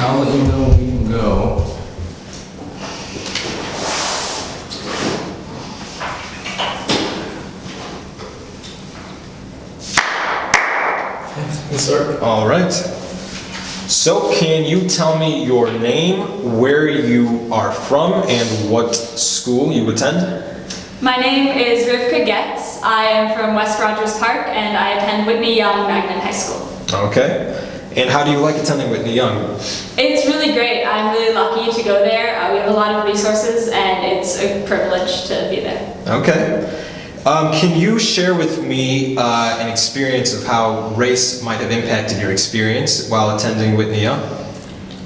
I'll let you know when we can go. Yes, sir. All right. So can you tell me your name, where you are from, and what school you attend? My name is Rivka Goetz. I am from West Rogers Park and I attend Whitney Young Magnet High School. Okay. And how do you like attending Whitney Young? It's really great. I'm really lucky to go there. We have a lot of resources and it's a privilege to be there. Okay. Can you share with me an experience of how race might have impacted your experience while attending Whitney Young?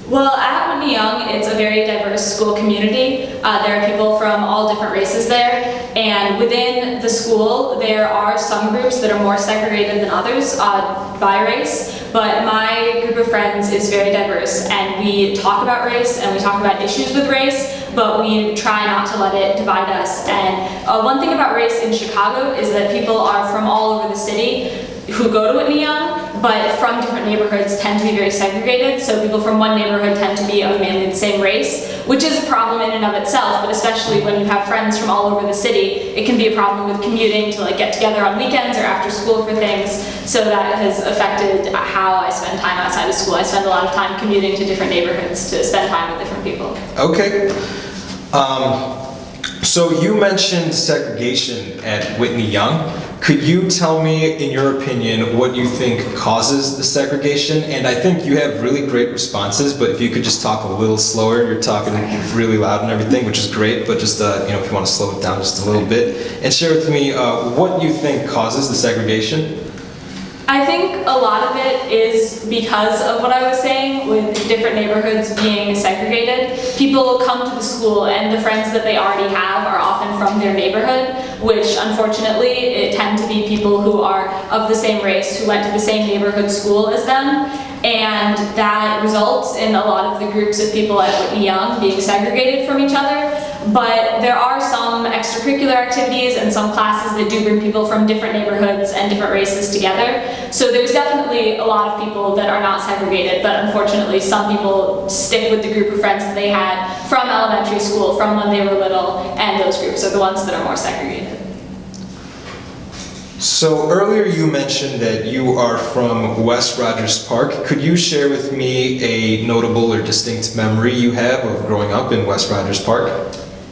Well, at Whitney Young, it's a very diverse school community. There are people from all different races there, and within the school, there are some groups that are more segregated than others by race, but my group of friends is very diverse, and we talk about race, and we talk about issues with race, but we try not to let it divide us. And one thing about race in Chicago is that people are from all over the city who go to Whitney Young, but from different neighborhoods tend to be very segregated. So people from one neighborhood tend to be of mainly the same race, which is a problem in and of itself, but especially when you have friends from all over the city, it can be a problem with commuting to like get together on weekends or after school for things. So that has affected how I spend time outside of school. I spend a lot of time commuting to different neighborhoods to spend time with different people. Okay. So you mentioned segregation at Whitney Young. Could you tell me, in your opinion, what you think causes the segregation? And I think you have really great responses, but if you could just talk a little slower. You're talking really loud and everything, which is great, but just if you want to slow it down just a little bit. And share with me what you think causes the segregation. I think a lot of it is because of what I was saying, with different neighborhoods being segregated. People come to the school and the friends that they already have are often from their neighborhood, which unfortunately it tend to be people who are of the same race, who went to the same neighborhood school as them. And that results in a lot of the groups of people at Whitney Young being segregated from each other. But there are some extracurricular activities and some classes that do bring people from different neighborhoods and different races together. So there's definitely a lot of people that are not segregated, but unfortunately some people stick with the group of friends that they had from elementary school, from when they were little, and those groups are the ones that are more segregated. So earlier you mentioned that you are from West Rogers Park. Could you share with me a notable or distinct memory you have of growing up in West Rogers Park?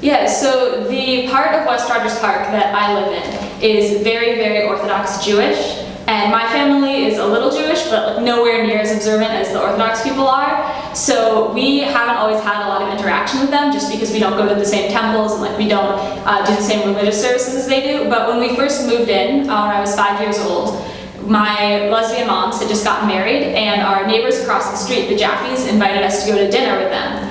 Yeah, so the part of West Rogers Park that I live in is very, very Orthodox Jewish. And my family is a little Jewish, but nowhere near as observant as the Orthodox people are. So we haven't always had a lot of interaction with them just because we don't go to the same temples and we don't do the same religious services as they do. But when we first moved in, when I was 5 years old, my lesbian moms had just gotten married and our neighbors across the street, the Jaffes, invited us to go to dinner with them.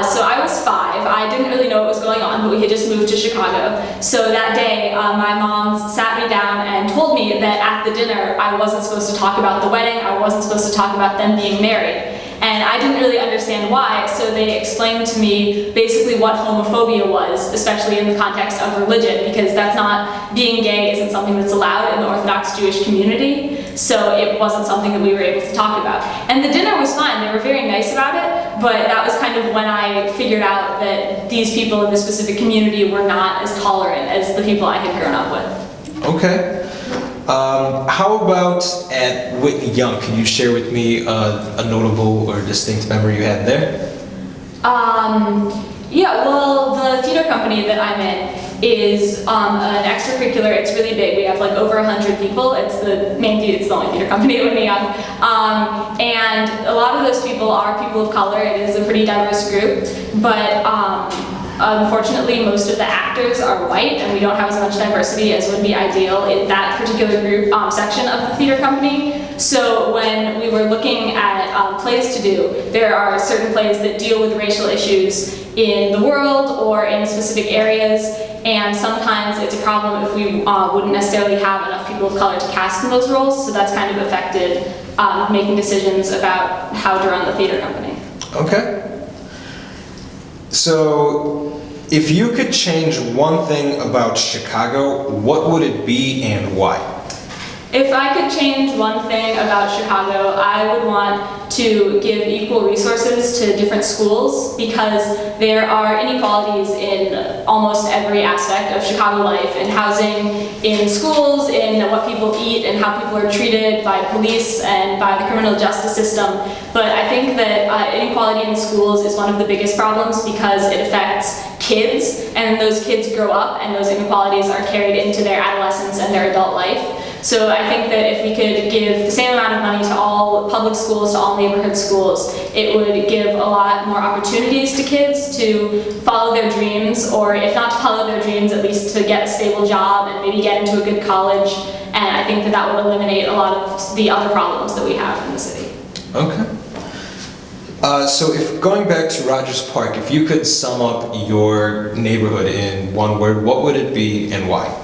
So I was 5. I didn't really know what was going on, but we had just moved to Chicago. So that day, my moms sat me down and told me that at the dinner, I wasn't supposed to talk about the wedding. I wasn't supposed to talk about them being married. And I didn't really understand why, so they explained to me basically what homophobia was, especially in the context of religion, because that's not, being gay isn't something that's allowed in the Orthodox Jewish community, so it wasn't something that we were able to talk about. And the dinner was fine, they were very nice about it, but that was kind of when I figured out that these people in this specific community were not as tolerant as the people I had grown up with. Okay. How about at Whitney Young? Can you share with me a notable or distinct memory you had there? Yeah, well, the theater company that I'm in is an extracurricular. It's really big. We have like over 100 people. It's the only theater company at Whitney Young. And a lot of those people are people of color. It is a pretty diverse group, but unfortunately, most of the actors are white, and we don't have as much diversity as would be ideal in that particular group section of the theater company. So when we were looking at plays to do, there are certain plays that deal with racial issues in the world or in specific areas, and sometimes it's a problem if we wouldn't necessarily have enough people of color to cast in those roles, so that's kind of affected making decisions about how to run the theater company. Okay. So, if you could change one thing about Chicago, what would it be and why? If I could change one thing about Chicago, I would want to give equal resources to different schools because there are inequalities in almost every aspect of Chicago life, in housing, in schools, in what people eat, and how people are treated by police and by the criminal justice system. But I think that inequality in schools is one of the biggest problems because it affects kids, and those kids grow up and those inequalities are carried into their adolescence and their adult life. So I think that if we could give the same amount of money to all public schools, to all neighborhood schools, it would give a lot more opportunities to kids to follow their dreams, or if not to follow their dreams, at least to get a stable job and maybe get into a good college. And I think that that would eliminate a lot of the other problems that we have in the city. Okay. So if going back to Rogers Park, if you could sum up your neighborhood in one word, what would it be and why?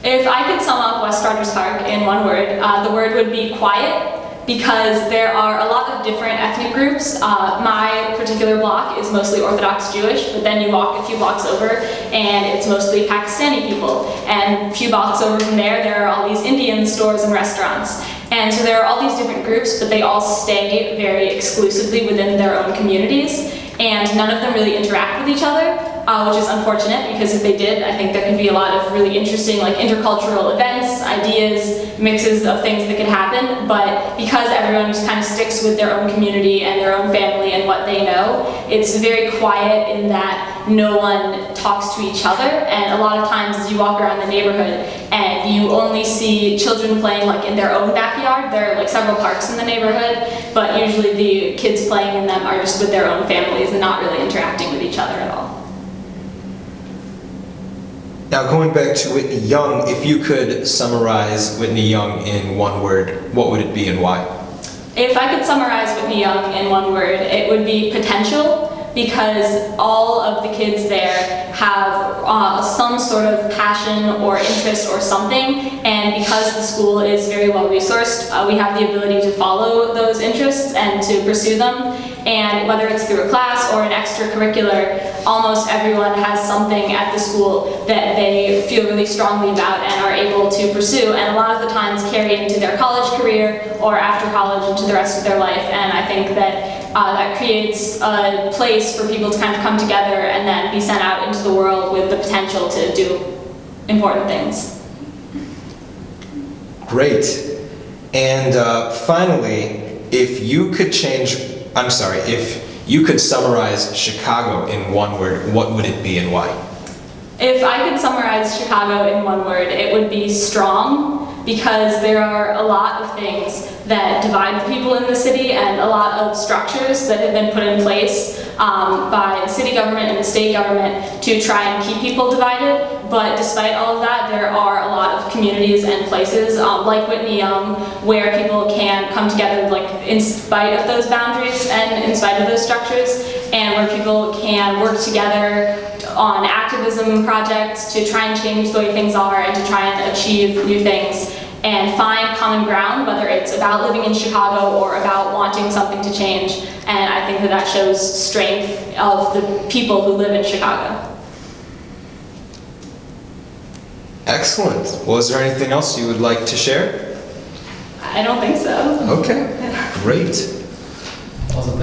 If I could sum up West Rogers Park in one word, the word would be quiet, because there are a lot of different ethnic groups. My particular block is mostly Orthodox Jewish, but then you walk a few blocks over and it's mostly Pakistani people. And a few blocks over from there, there are all these Indian stores and restaurants. And so there are all these different groups, but they all stay very exclusively within their own communities, and none of them really interact with each other, which is unfortunate, because if they did, I think there could be a lot of really interesting like intercultural events, ideas, mixes of things that could happen. But because everyone just kind of sticks with their own community and their own family and what they know, it's very quiet in that no one talks to each other. And a lot of times you walk around the neighborhood and you only see children playing like in their own backyard. There are like several parks in the neighborhood, but usually the kids playing in them are just with their own families and not really interacting with each other at all. Now going back to Whitney Young, if you could summarize Whitney Young in one word, what would it be and why? If I could summarize Whitney Young in one word, it would be potential, because all of the kids there have some sort of passion or interest or something, and because the school is very well resourced, we have the ability to follow those interests and to pursue them. And whether it's through a class or an extracurricular, almost everyone has something at the school that they feel really strongly about and are able to pursue, and a lot of the times carry into their college career or after college into the rest of their life. And I think that that creates a place for people to kind of come together and then be sent out into the world with the potential to do important things. Great. And finally, if you could summarize Chicago in one word, what would it be and why? If I could summarize Chicago in one word, it would be strong, because there are a lot of things that divide the people in the city and a lot of structures that have been put in place by the city government and the state government to try and keep people divided. But despite all of that, there are a lot of communities and places like Whitney Young where people can come together, like in spite of those boundaries and in spite of those structures, and where people can work together on activism projects to try and change the way things are and to try and achieve new things and find common ground, whether it's about living in Chicago or about wanting something to change. And I think that that shows strength of the people who live in Chicago. Excellent. Well, is there anything else you would like to share? I don't think so. Okay, great. Awesome.